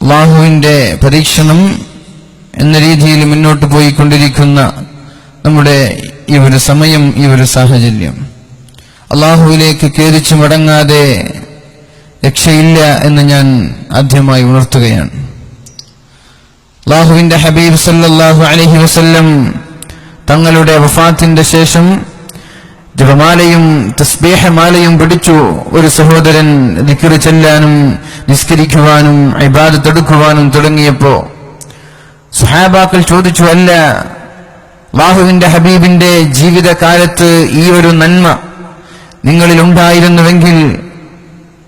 അല്ലാഹുവിന്റെ പരീക്ഷണം എന്ന രീതിയിൽ മുന്നോട്ട് പോയിക്കൊണ്ടിരിക്കുന്ന നമ്മുടെ ഈ ഒരു സമയം, ഈ ഒരു സാഹചര്യം, അല്ലാഹുവിലേക്ക് ഖേദിച്ചു മടങ്ങാതെ രക്ഷയില്ല എന്ന് ഞാൻ ആദ്യമായി ഉണർത്തുകയാണ്. അല്ലാഹുവിന്റെ ഹബീബ് സല്ലല്ലാഹു അലൈഹി വസല്ലം തങ്ങളുടെ വഫാത്തിന്റെ ശേഷം ജപമാലയും തസ്ബീഹമാലയും പിടിച്ചു ഒരു സഹോദരൻ ദിക്ർ ചൊല്ലാനും നിസ്കരിക്കുവാനും ഇബാദത്ത് എടുക്കുവാനും തുടങ്ങിയപ്പോ സ്വഹാബാക്കൾ ചോദിച്ചു, അല്ല, അല്ലാഹുവിന്റെ ഹബീബിന്റെ ജീവിതകാലത്ത് ഈ ഒരു നന്മ നിങ്ങളിൽ ഉണ്ടായിരുന്നുവെങ്കിൽ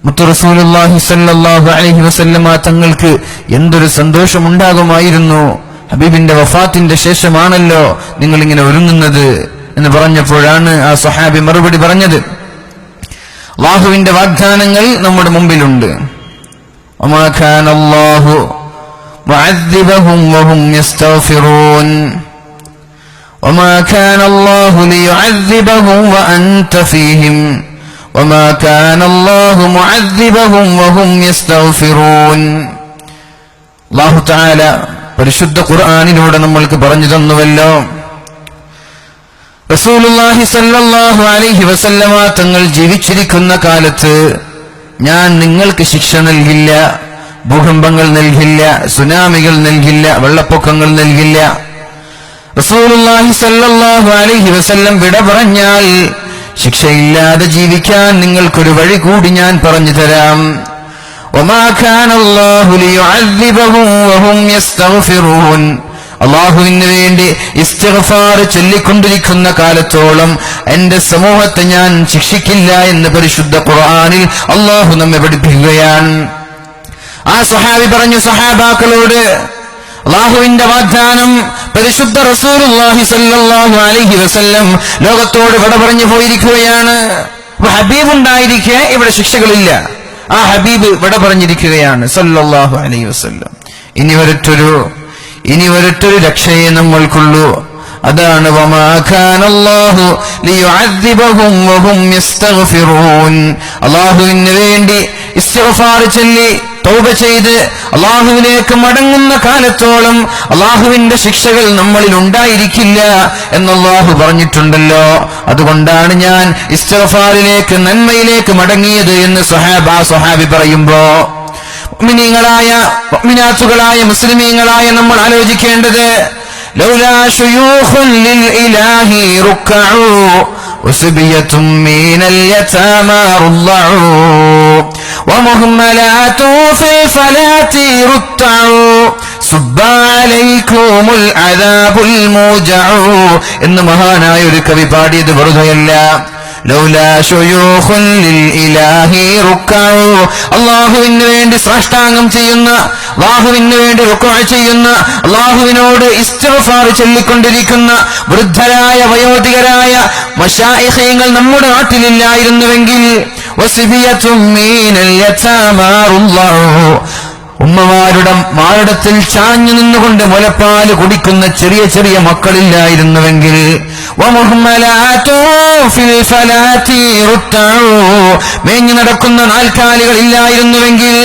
മുത്തു റസൂലുള്ളാഹി സ്വല്ലല്ലാഹു അലൈഹി വസല്ലമ തങ്ങൾക്ക് എന്തൊരു സന്തോഷമുണ്ടാകുമായിരുന്നു. ഹബീബിന്റെ വഫാത്തിന്റെ ശേഷമാണല്ലോ നിങ്ങൾ ഇങ്ങനെ ഒരുങ്ങുന്നത് എന്ന് പറഞ്ഞപ്പോഴാണ് ആ സ്വഹാബി മറുപടി പറഞ്ഞത്, അല്ലാഹുവിന്റെ വാഗ്ദാനങ്ങൾ നമ്മുടെ മുമ്പിലുണ്ട്. വമാ കാന അല്ലാഹു മുഅദ്ദിബഹും വഹും യസ്തഗ്ഫിറൂൻ വമാ കാന അല്ലാഹു ലിയുഅദ്ദിബഹും വഅൻത ഫീഹിം വമാ കാന അല്ലാഹു മുഅദ്ദിബഹും വഹും യസ്തഗ്ഫിറൂൻ. അല്ലാഹു തആല പരിശുദ്ധ ഖുർആനിലൂടെ നമ്മൾക്ക് പറഞ്ഞു തന്നുവല്ലോ, റസൂലുള്ളാഹി സ്വല്ലല്ലാഹു അലൈഹി വസല്ലമ തങ്ങൾ ജീവിച്ചിരിക്കുന്ന കാലത്ത് ഞാൻ നിങ്ങൾക്ക് ശിക്ഷ നൽകില്ല, ഭൂകമ്പങ്ങൾ നൽകില്ല, സുനാമികൾ നൽകില്ല, വെള്ളപ്പൊക്കങ്ങൾ നൽകില്ല. റസൂലുള്ളാഹി സ്വല്ലല്ലാഹു അലൈഹി വസല്ലം വിട പറഞ്ഞാൽ ശിക്ഷയില്ലാതെ ജീവിക്കാൻ നിങ്ങൾക്കൊരു വഴി കൂടി ഞാൻ പറഞ്ഞു തരാം. വമാ കാന അല്ലാഹു ലിയുഅദ്ദിബഹും വഹും യസ്തഗ്ഫിറൂൻ. അല്ലാഹുവിന് വേണ്ടി ഇസ്തിഗ്ഫാർ ചൊല്ലിക്കൊണ്ടിരിക്കുന്ന കാലത്തോളം എന്റെ സമൂഹത്തെ ഞാൻ ശിക്ഷിക്കില്ല എന്ന് പരിശുദ്ധ ഖുർആനിൽ അല്ലാഹു നമ്മെ പഠിപ്പിക്കുകയാണ്. ആ സ്വഹാബി പറഞ്ഞു സഹാബാക്കളോട്, അല്ലാഹുവിന്റെ വാഗ്ദാനം പരിശുദ്ധ റസൂലുള്ളാഹി സ്വല്ലല്ലാഹു അലൈഹി വസല്ലം ലോകത്തോട് വിട പറഞ്ഞു പോയിരിക്കുകയാണ്. ഹബീബ് ഉണ്ടായിരിക്കെ ഇവിടെ ശിക്ഷകളില്ല. ആ ഹബീബ് വിട പറഞ്ഞിരിക്കുകയാണ് സ്വല്ലല്ലാഹു അലൈഹി വസല്ലം. ഇനി ഒരൊറ്റൊരു രക്ഷയെ നമ്മൾക്കുള്ളൂ. അതാണ് വമാ കാന അല്ലാഹു ലിയുഅദ്ദിബഹും വഹും യസ്തഗ്ഫിറൂൻ. അല്ലാഹുവിന് വേണ്ടി ഇസ്തിഗ്ഫാർ ചൊല്ലി തൗബ ചെയ്ത് അല്ലാഹുവിലേക്ക് മടങ്ങുന്ന കാലത്തോളം അല്ലാഹുവിന്റെ ശിക്ഷകൾ നമ്മളിൽ ഉണ്ടായിരിക്കില്ല എന്ന് അല്ലാഹു പറഞ്ഞിട്ടുണ്ടല്ലോ. അതുകൊണ്ടാണ് ഞാൻ ഇസ്തിഗ്ഫാറിലേക്ക്, നന്മയിലേക്ക് മടങ്ങിയത് എന്ന് സ്വഹാബി പറയുമ്പോ മുഅ്മിനീങ്ങളായ മുഅ്മിനാത്തുകളായ മുസ്ലിമീങ്ങളായ നമ്മൾ ആലോചിക്കേണ്ടത്, ലൗലാ ശുയൂഖുൻ ലിൽ ഇലാഹി റുക്കഉ വസുബിയതും മിനൽ യതാമാ റുല്ലഉ വമുഹ്മലാതു ഫിൽ ഫലാതി റുത്തഉ സുബ്ബ അലൈക്കുമുൽ അദാബുൽ മുജഉ എന്ന് മഹാനായ ഒരു കവി പാടിയത് വെറുതെയല്ല. ലൗലാ ശുയൂഖുൻ ലിൽ ഇലാഹി റുക്കഉ. അല്ലാഹുവിന് വേണ്ടി സാഷ്ടാംഗം ചെയ്യുന്ന, അല്ലാഹുവിന് വേണ്ടി റുക്അ ചെയ്യുന്ന, അല്ലാഹുവിനോട് ഇസ്തിഗ്ഫാർ ചൊല്ലിക്കൊണ്ടിരിക്കുന്ന വൃദ്ധരായ വയോധികരായ മശായിഖീങ്ങൾ നമ്മുടെ നാട്ടിലില്ലായിരുന്നുവെങ്കിൽ വസിബിയതും മീനൽ യതാമാ റുല്ലഉ. ഉമ്മമാരുടെ മാറിടത്തിൽ ചാഞ്ഞു നിന്നുകൊണ്ട് മുലപ്പാല് കുടിക്കുന്ന ചെറിയ ചെറിയ മക്കളില്ലായിരുന്നുവെങ്കിൽ മേഞ്ഞു നടക്കുന്ന നാൽക്കാലികൾ ഇല്ലായിരുന്നുവെങ്കിൽ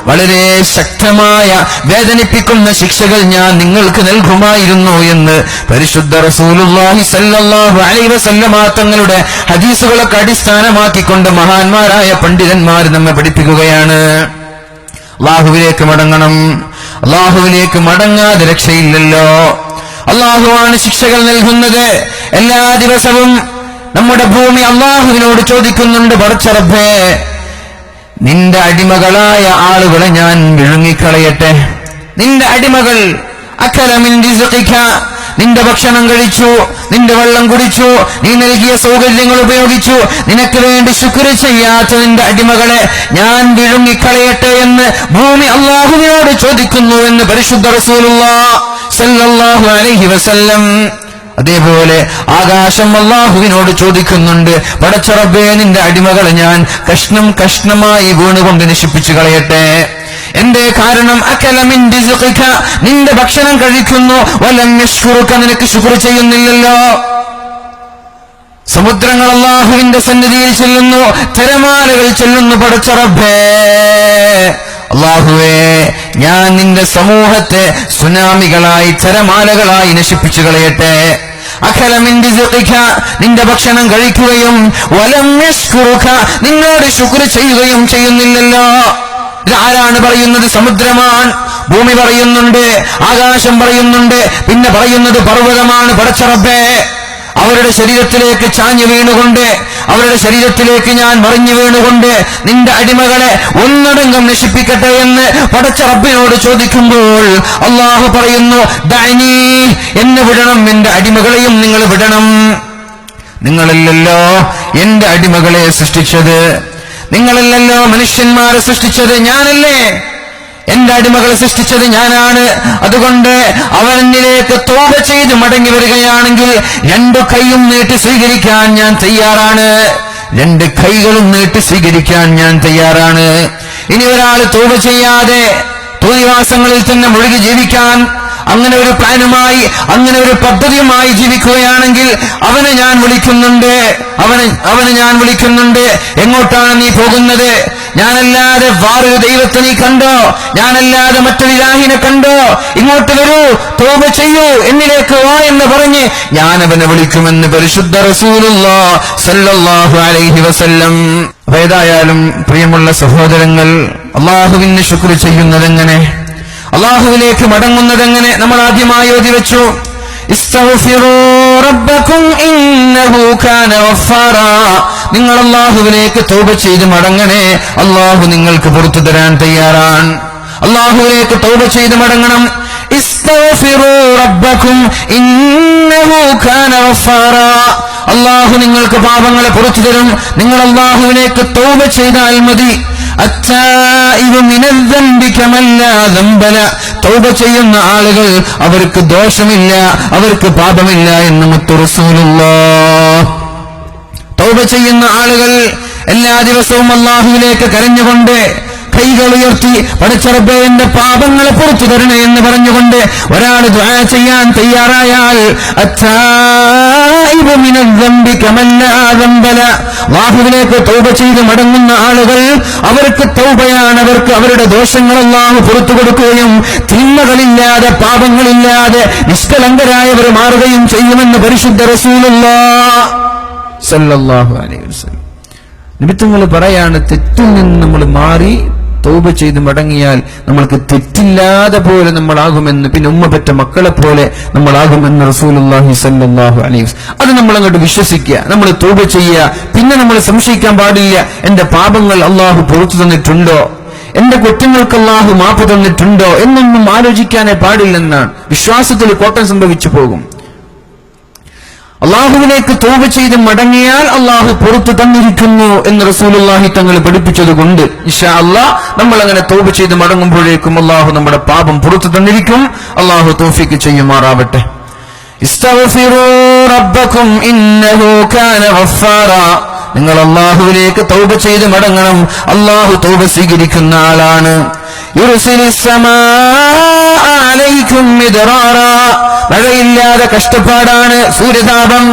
വളരെ ശക്തമായ വേദനിപ്പിക്കുന്ന ശിക്ഷകൾ ഞാൻ നിങ്ങൾക്ക് നൽകുമായിരുന്നു എന്ന് പരിശുദ്ധ റസൂലുള്ളാഹി സ്വല്ലല്ലാഹു അലൈഹി വസല്ലമ തങ്ങളുടെ ഹദീസുകളൊക്കെ അടിസ്ഥാനമാക്കിക്കൊണ്ട് മഹാന്മാരായ പണ്ഡിതന്മാർ നമ്മെ പഠിപ്പിക്കുകയാണ്. അല്ലാഹുവിലേക്ക് മടങ്ങണം. അല്ലാഹുവിലേക്ക് മടങ്ങാതെ രക്ഷയില്ലല്ലോ. അല്ലാഹുവാണ് ശിക്ഷകൾ നൽകുന്നത്. എല്ലാ ദിവസവും നമ്മുടെ ഭൂമി അല്ലാഹുവിനോട് ചോദിക്കുന്നുണ്ട്, പടച്ച റബ്ബേ, നിന്റെ അടിമകളായ ആളുകളെ ഞാൻ വിഴുങ്ങിക്കളയട്ടെ. നിന്റെ അടിമകൾ അക്കല മിൻ റിസ്ഖിക, നിന്റെ ഭക്ഷണം കഴിച്ചു, നിന്റെ വെള്ളം കുടിച്ചു, നീ നൽകിയ സൗകര്യങ്ങൾ ഉപയോഗിച്ചു, നിനക്ക് വേണ്ടി ശുക്ർ ചെയ്യാത്ത നിന്റെ അടിമകളെ ഞാൻ വിഴുങ്ങിക്കളയട്ടെ എന്ന് ഭൂമി അല്ലാഹുവിനോട് ചോദിക്കുന്നു എന്ന് പരിശുദ്ധ റസൂലുള്ളാഹി സ്വല്ലല്ലാഹു അലൈഹി വസല്ലം. അതേപോലെ ആകാശം അല്ലാഹുവിനോട് ചോദിക്കുന്നുണ്ട്, പടച്ച റബ്ബേ, നിന്റെ അടിമകളെ ഞാൻ കഷ്ണം കഷ്ണമായി വീണുകൊണ്ട് നശിപ്പിച്ചു കളയട്ടെ. എന്റെ കാരണം അകല മിൻ റിസ്ഖിക, നിന്റെ ഭക്ഷണം കഴിക്കുന്നു, വലം യശ്കുറുക, നിനക്ക് ശുക്ർ ചെയ്യുന്നില്ലല്ലോ. സമുദ്രങ്ങൾ അല്ലാഹുവിന്റെ സന്നിധിയിൽ ചെല്ലുന്നു, തിരമാലകൾ ചെല്ലുന്നു. പടച്ച റബ്ബേ, അല്ലാഹുവേ, ഞാൻ നിന്റെ സമൂഹത്തെ സുനാമികളായി തിരമാലകളായി നശിപ്പിച്ചു കളയട്ടെ. നിന്റെ ഭക്ഷണം കഴിക്കുകയും വലം യശ്കുറുക, നിന്നോട് ശുക്ർ ചെയ്യുകയും ചെയ്യുന്നില്ലല്ലോ. ഇതാരാണ് പറയുന്നത്? സമുദ്രമാണ്. ഭൂമി പറയുന്നുണ്ട്, ആകാശം പറയുന്നുണ്ട്, പിന്നെ പറയുന്നത് പർവ്വതമാണ്. പടച്ച റബ്ബേ, അവരുടെ ശരീരത്തിലേക്ക് ചാഞ്ഞു വീണുകൊണ്ട്, അവരുടെ ശരീരത്തിലേക്ക് ഞാൻ മറിഞ്ഞു വീണുകൊണ്ട് നിന്റെ അടിമകളെ ഒന്നടങ്കം നശിപ്പിക്കട്ടെ എന്ന് പടച്ച റബ്ബിനോട് ചോദിക്കുമ്പോൾ അല്ലാഹു പറയുന്നു, ദഅനി, എന്നെ വിടണം, എന്റെ അടിമകളെയും നിങ്ങൾ വിടണം. നിങ്ങളല്ലല്ലോ എന്റെ അടിമകളെ സൃഷ്ടിച്ചത്, നിങ്ങളല്ലല്ലോ മനുഷ്യന്മാരെ സൃഷ്ടിച്ചത്, ഞാനല്ലേ? എന്റെ അടിമകളെ സൃഷ്ടിച്ചത് ഞാനാണ്. അതുകൊണ്ട് അവനിലേക്ക് തൗബ ചെയ്ത് മടങ്ങി വരികയാണെങ്കിൽ 2 കൈയും നീട്ടി സ്വീകരിക്കാൻ ഞാൻ തയ്യാറാണ്, 2 കൈകളും നീട്ടി സ്വീകരിക്കാൻ ഞാൻ തയ്യാറാണ്. ഇനി ഒരാൾ തൗബ ചെയ്യാതെ തോന്നിവാസങ്ങളിൽ തന്നെ മുഴുകി ജീവിക്കാൻ, അങ്ങനെ ഒരു പ്ലാനുമായി, അങ്ങനെ ഒരു പദ്ധതിയുമായി ജീവിക്കുകയാണെങ്കിൽ അവനെ ഞാൻ വിളിക്കുന്നുണ്ട്, അവനെ ഞാൻ വിളിക്കുന്നുണ്ട്. എങ്ങോട്ടാണ് നീ പോകുന്നത്? ഞാനല്ലാതെ വേറൊരു ദൈവത്തെ നീ കണ്ടോ? ഞാനല്ലാതെ മറ്റൊരു ഇലാഹിനെ കണ്ടോ? ഇങ്ങോട്ട് വരൂ, തൗബ ചെയ്യൂ, എന്നിലേക്ക് വാ എന്ന് പറഞ്ഞ് ഞാൻ അവനെ വിളിക്കുമെന്ന് പരിശുദ്ധ റസൂലുള്ളാഹി സ്വല്ലല്ലാഹു അലൈഹി വസല്ലം. ഏതായാലും പ്രിയമുള്ള സഹോദരങ്ങൾ, അല്ലാഹുവിന് ശുക്ർ ചെയ്യുന്നതെങ്ങനെ, അല്ലാഹുവിലേക്ക് മടങ്ങുന്നതെങ്ങനെ നമ്മൾ ആദ്യമായി ഓതി വെച്ചു. ഇസ്തഗ്ഫിറൂ റബ്ബക്കും ഇന്നഹു കാന ഗഫാറാ. നിങ്ങൾ അല്ലാഹുവിലേക്ക് തൗബ ചെയ്ത് മടങ്ങണേ, അല്ലാഹു നിങ്ങൾക്ക് പുറത്തു തരാൻ തയ്യാറാണ്. അല്ലാഹുവിലേക്ക് തൗബ ചെയ്ത് മടങ്ങണം. ഇസ്തഗ്ഫിറൂ റബ്ബക്കും ഇന്നഹു കാന ഗഫാറാ. അല്ലാഹു നിങ്ങൾക്ക് പാപങ്ങളെ പുറത്തു തരും, നിങ്ങൾ അല്ലാഹുവിലേക്ക് തൗബ ചെയ്താൽ മതി. തൗബ ചെയ്യുന്ന ആളുകൾ അവർക്ക് ദോഷമില്ല, അവർക്ക് പാപമില്ല എന്ന് മുത്തു റസൂലുള്ളാഹ്. തൗബ ചെയ്യുന്ന ആളുകൾ എല്ലാ ദിവസവും അല്ലാഹുവിലേക്ക് കരഞ്ഞുകൊണ്ട് കൈകൾ ഉയർത്തി പടച്ച റബ്ബേ എന്റെ പാപങ്ങളെ പുറത്തു തരണേ എന്ന് പറഞ്ഞുകൊണ്ട് ഒരാൾ ദുആ ചെയ്യാൻ തയ്യാറായാൽ അല്ലാഹുവിലേക്ക് തൗബ ചെയ്ത് മടങ്ങുന്ന ആളുകൾ അവർക്ക് തൗബയാണ്, അവർക്ക് അവരുടെ ദോഷങ്ങൾ അല്ലാഹു പുറത്തു കൊടുക്കുകയും തിന്മകളില്ലാതെ പാപങ്ങളില്ലാതെ നിഷ്കളങ്കരായവർ മാറുകയും ചെയ്യുമെന്ന് പരിശുദ്ധ റസൂലുള്ളാഹി സ്വല്ലല്ലാഹു അലൈഹി വസല്ലം. നിബിത്തങ്ങൾ പറയാണ്, തെറ്റിൽ നിന്ന് നമ്മൾ മാറി തൗബ ചെയ്ത് മടങ്ങിയാൽ നമ്മൾക്ക് തെറ്റില്ലാതെ പോലെ നമ്മളാകുമെന്ന്, പിന്നെ ഉമ്മ പെറ്റ മക്കളെ പോലെ നമ്മളാകുമെന്ന് റസൂലുള്ളാഹി സ്വല്ലല്ലാഹു അലൈഹി വസല്ലം. അത് നമ്മൾ അങ്ങോട്ട് വിശ്വസിക്കുക, നമ്മൾ തൗബ ചെയ്യുക. പിന്നെ നമ്മൾ സംശയിക്കാൻ പാടില്ല, എന്റെ പാപങ്ങൾ അല്ലാഹു പുറത്തു തന്നിട്ടുണ്ടോ, എന്റെ കുറ്റങ്ങൾക്ക് അല്ലാഹു മാപ്പ് തന്നിട്ടുണ്ടോ എന്നൊന്നും ആലോചിക്കാനേ പാടില്ലെന്നാണ്. വിശ്വാസത്തിൽ കോട്ടം സംഭവിച്ചു പോകും. അള്ളാഹുവിലേക്ക് തൗബ ചെയ്ത് മടങ്ങിയാൽ അള്ളാഹു പുറത്തു തന്നിരിക്കുന്നു എന്ന് റസൂലുള്ളാഹി തങ്ങൾ പഠിപ്പിച്ചതുകൊണ്ട് ഇൻഷാ അല്ലാഹ് നമ്മൾ അങ്ങനെ തൗബ ചെയ്ത് മടങ്ങുമ്പോഴേക്കും അള്ളാഹു നമ്മുടെ പാപം പുറത്തു തന്നിരിക്കും. അള്ളാഹു തൗഫീഖ് ചെയ്യുമാറാവട്ടെ. ഇസ്തഗ്ഫിറൂ റബ്ബക്കും ഇന്നഹു കാന ഗഫാറാ. നിങ്ങൾ അള്ളാഹുവിലേക്ക് തൗബ ചെയ്ത് മടങ്ങണം, അള്ളാഹു തൗബ സ്വീകരിക്കുന്ന ആളാണ്. യുർസിലിസ് സമാഅ അലൈക്കും മിദ്റാറാ. മഴയില്ലാതെ കഷ്ടപ്പാടാണ്, സൂര്യതാപം,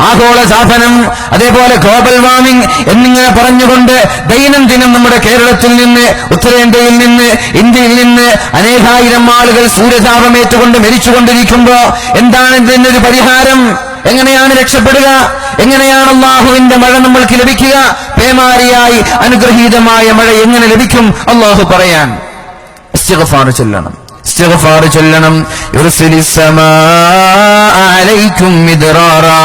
ആഗോള താപനം, അതേപോലെ ഗ്ലോബൽ വാർമിംഗ് എന്നിങ്ങനെ പറഞ്ഞുകൊണ്ട് ദൈനംദിനം നമ്മുടെ കേരളത്തിൽ നിന്ന്, ഉത്തരേന്ത്യയിൽ നിന്ന്, ഇന്ത്യയിൽ നിന്ന് അനേകായിരം ആളുകൾ സൂര്യതാപമേറ്റുകൊണ്ട് മരിച്ചുകൊണ്ടിരിക്കുമ്പോ എന്താണ് ഇതിനൊരു പരിഹാരം? എങ്ങനെയാണ് രക്ഷപ്പെടുക? എങ്ങനെയാണ് അല്ലാഹുവിന്റെ മഴ നമ്മൾക്ക് ലഭിക്കുക? പേമാരിയായി അനുഗ്രഹീതമായ മഴ എങ്ങനെ ലഭിക്കും? അല്ലാഹു പറയാൻ ഇസ്തിഗ്ഫാർ ചൊല്ലണം, ഇസ്തിഗ്ഫാർ ചൊല്ലണം. യുർസിലിസ് സമാഅ അലൈക്കും മിദ്റാറാ.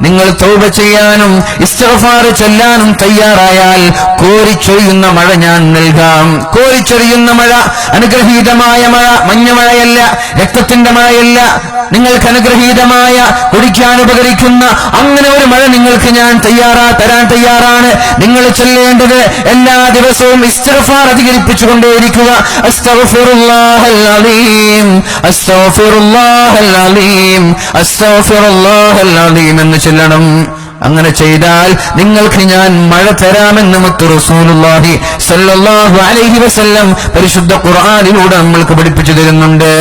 നിങ്ങൾ തൗബ ചെയ്യാനും ഇസ്തിഗ്ഫാർ ചൊല്ലാനും തയ്യാറായാൽ കോരിച്ചൊരിയുന്ന മഴ ഞാൻ നൽകാം. കോരിച്ചൊരിയുന്ന മഴ, അനുഗ്രഹീതമായ മഴ, മഞ്ഞമഴയല്ല, രക്തത്തിന്റെ മഴയല്ല, നിങ്ങൾക്ക് അനുഗ്രഹീതമായ കുടിക്കാൻ ഉപകരിക്കുന്ന അങ്ങനെ ഒരു മഴ നിങ്ങൾക്ക് ഞാൻ തരാൻ തയ്യാറാണ്. നിങ്ങൾ ചൊല്ലേണ്ടത് എല്ലാ ദിവസവും ഇസ്തിഗ്ഫാർ അധികരിപ്പിച്ചുകൊണ്ടേയിരിക്കുക. അസ്തഗ്ഫിറുല്ലാഹൽ അലീം, അസ്തഗ്ഫിറുല്ലാഹൽ അലീം, അസ്തഗ്ഫിറുല്ലാഹൽ അലീം എന്ന് ചൊല്ലണം. അങ്ങനെ ചെയ്താൽ നിങ്ങൾക്ക് ഞാൻ മഴ തരാമെന്ന് മുത്ത് റസൂലുള്ളാഹി സ്വല്ലല്ലാഹു അലൈഹി വസല്ലം പരിശുദ്ധ ഖുർആനിലൂടെ നമ്മൾക്ക് പഠിപ്പിച്ചു തരുന്നുണ്ട്.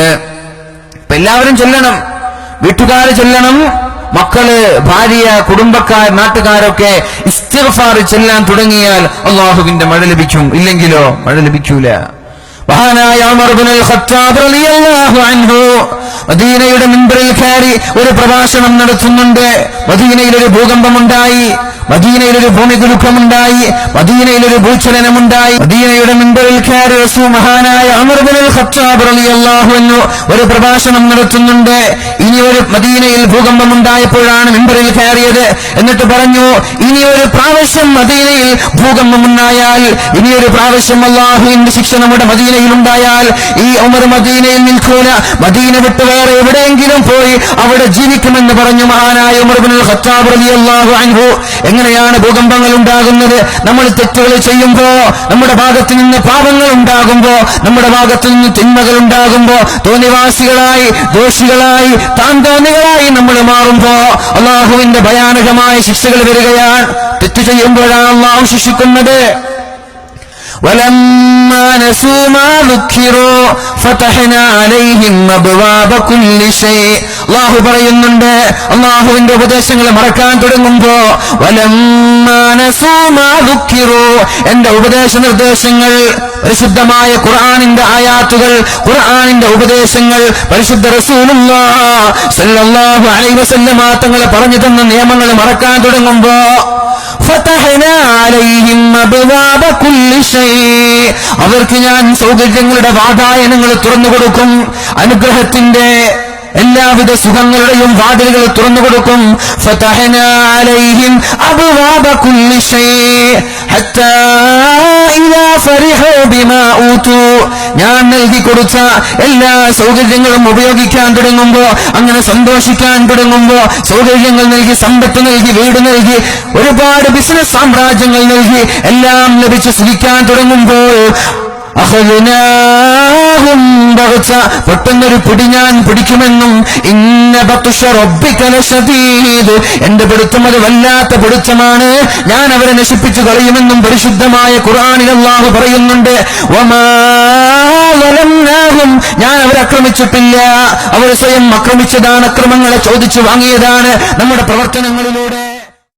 എല്ലാവരും ചൊല്ലണം, വീട്ടുകാര് ചൊല്ലണം, മക്കള്, ഭാര്യ, കുടുംബക്കാർ, നാട്ടുകാരൊക്കെ ഇസ്തിഗ്ഫാർ ചെല്ലാൻ തുടങ്ങിയാൽ അള്ളാഹുവിന്റെ മഴ ലഭിക്കും. ഇല്ലെങ്കിലോ മഴ ലഭിക്കൂല. മഹാനായ ഉമർ ഇബ്നുൽ ഖത്താബ് റളിയല്ലാഹു അൻഹു മദീനയുടെ മിമ്പറിൽ കയറി ഒരു പ്രഭാഷണം നടത്തുന്നുണ്ട്. മദീനയിൽ ഒരു ഭൂകമ്പമുണ്ടായി, മദീനയിൽ ഒരു ഭൂമികുലുക്കമുണ്ടായി, മദീനയിൽ ഒരു ഭൂചലനമുണ്ടായി. മദീനയുടെ മിമ്പറിൽ കയറി മഹാനായ ഉമർ ഇബ്നുൽ ഖത്താബ് റളിയല്ലാഹു അൻഹു ഒരു പ്രഭാഷണം നടത്തുന്നുണ്ട്. ഇനി ഒരു മദീനയിൽ ഭൂകമ്പമുണ്ടായപ്പോഴാണ് മിമ്പറിൽ കയറിയത്. എന്നിട്ട് പറഞ്ഞു, ഇനി ഒരു പ്രാവശ്യം മദീനയിൽ ഭൂകമ്പമുണ്ടായാൽ, ഇനി ഒരു പ്രാവശ്യം അല്ലാഹുവിന്റെ ശിക്ഷ നമ്മുടെ മദീനയിൽ ഉണ്ടായാൽ ഈ ഉമർ മദീനയിൽ നിൽക്കൂല, മദീന വിട്ട് വേറെ എവിടെയെങ്കിലും പോയി അവിടെ ജീവിക്കുമെന്ന് പറഞ്ഞു മഹാനായ ഉമർ ഇബ്നുൽ ഖത്താബ് റളിയല്ലാഹു അൻഹു. എങ്ങനെയാണ് ഭൂകമ്പങ്ങൾ ഉണ്ടാകുന്നത്? നമ്മൾ തെറ്റുകൾ ചെയ്യുമ്പോ, നമ്മുടെ ഭാഗത്ത് നിന്ന് പാപങ്ങൾ ഉണ്ടാകുമ്പോ, നമ്മുടെ ഭാഗത്ത് നിന്ന് തിന്മകൾ ഉണ്ടാകുമ്പോ, തോന്നിവാസികളായി, ദോഷികളായി, താന്തോന്നികളായി നമ്മൾ മാറുമ്പോ അള്ളാഹുവിന്റെ ഭയാനകമായ ശിക്ഷകൾ വരികയാണ്. തെറ്റു ചെയ്യുമ്പോഴാണ് അള്ളാഹു ശിക്ഷിക്കുന്നത്. ولما نسوا ما ذكروا فتحنا عليهم أبواب كل شيء. അല്ലാഹു പറയുന്നുണ്ട്, അല്ലാഹുവിന്റെ ഉപദേശങ്ങൾ മറക്കാൻ തുടങ്ങുമ്പോ വലമ്മാ നസൂ മാ ദുക്കിറൂ, എന്റെ ഉപദേശ നിർദ്ദേശങ്ങൾ, പരിശുദ്ധമായ ഖുർആനിന്റെ ആയാത്തുകൾ, ഖുർആനിന്റെ ഉപദേശങ്ങൾ, പരിശുദ്ധ റസൂലുള്ളാഹി സ്വല്ലല്ലാഹു അലൈഹി വസല്ലം തങ്ങൾ പറഞ്ഞു തന്ന നിയമങ്ങൾ മറക്കാൻ തുടങ്ങുമ്പോ ഫതഹനാ അലൈഹിം അബ്വാബ കുല്ലി ശൈഇ, അവർക്ക് ഞാൻ സൗകര്യങ്ങളുടെ വാതായനങ്ങൾ തുറന്നു കൊടുക്കും, അനുഗ്രഹത്തിന്റെ എല്ലാവിധ സുഖങ്ങളുടെയും വാതിലുകൾ തുറന്നു കൊടുക്കും. ഫതഹനാ അലൈഹിം അബ്വാബ കുല്ലി ശൈഇ ഹത്താ ഇദാ ഫരിഹൂ ബിമാ ഊതു, ഞാൻ നൽകി കൊടുത്ത എല്ലാ സൗകര്യങ്ങളും ഉപയോഗിക്കാൻ തുടങ്ങുമ്പോ, അങ്ങനെ സന്തോഷിക്കാൻ തുടങ്ങുമ്പോ, സൗകര്യങ്ങൾ നൽകി, സമ്പത്ത് നൽകി, വീട് നൽകി, ഒരുപാട് ബിസിനസ് സാമ്രാജ്യങ്ങൾ നൽകി, എല്ലാം ലഭിച്ച് സുഖിക്കാൻ തുടങ്ങുമ്പോൾ അഖദ്നാഹും ബഗ്ത, പെട്ടെന്നൊരു പിടി ഞാൻ പിടിക്കുമെന്നും, ഇന്ന ബത്ഷ റബ്ബിക ലശദീദ്, എന്റെ പിടുത്തം അത് വല്ലാത്ത പിടുത്തമാണ്, ഞാൻ അവരെ നശിപ്പിച്ചു കളയുമെന്നും പരിശുദ്ധമായ ഖുർആനിൽ അല്ലാഹു പറയുന്നുണ്ട്. വമാ വലംനാഹും, ഞാൻ അവരെ ആക്രമിച്ചിട്ടില്ല, അവർ സ്വയം ആക്രമിച്ചതാണ്, അക്രമങ്ങളെ ചോദിച്ചു വാങ്ങിയതാണ് നമ്മുടെ പ്രവർത്തനങ്ങളിലൂടെ.